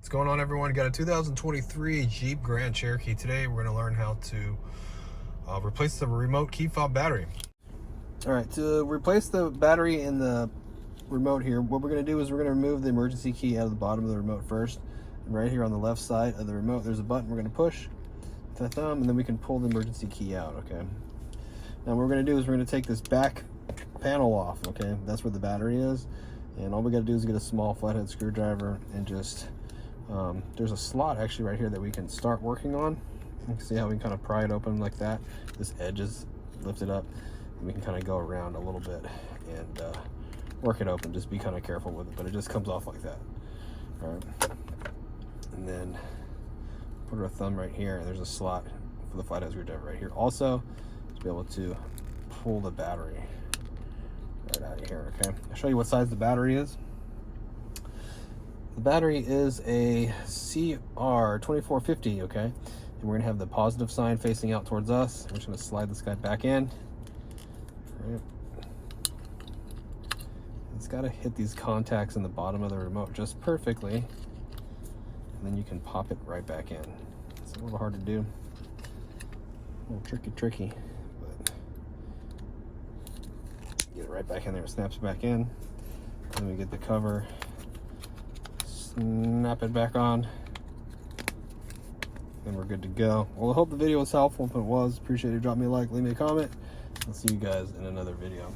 What's going on, everyone? Got a 2023 Jeep Grand Cherokee. Today we're going to learn how to replace the remote key fob battery. All right, to replace the battery in the remote here, what we're going to do is we're going to remove the emergency key out of the bottom of the remote first. And right here on the left side of the remote, there's a button we're going to push with the thumb, and then we can pull the emergency key out, okay? Now what we're going to do is we're going to take this back panel off, okay? That's where the battery is. And all we got to do is get a small flathead screwdriver and just there's a slot actually right here that we can start working on. You can see how we can kind of pry it open like that. This edge is lifted up, and we can kind of go around a little bit and work it open. Just be kind of careful with it, but it just comes off like that. All right, and then put our thumb right here, and there's a slot for the flathead screwdriver right here. Also, to be able to pull the battery right out of here. Okay, I'll show you what size the battery is. The battery is a CR2450, okay? And we're gonna have the positive sign facing out towards us. We're just gonna slide this guy back in. Right. It's gotta hit these contacts in the bottom of the remote just perfectly. And then you can pop it right back in. It's a little hard to do. A little tricky, but get it right back in there, it snaps back in. Then we get the cover, snap it back on, and we're good to go. Well, I hope the video was helpful. If it was, appreciate it. Drop me a like, leave me a comment. I'll see you guys in another video.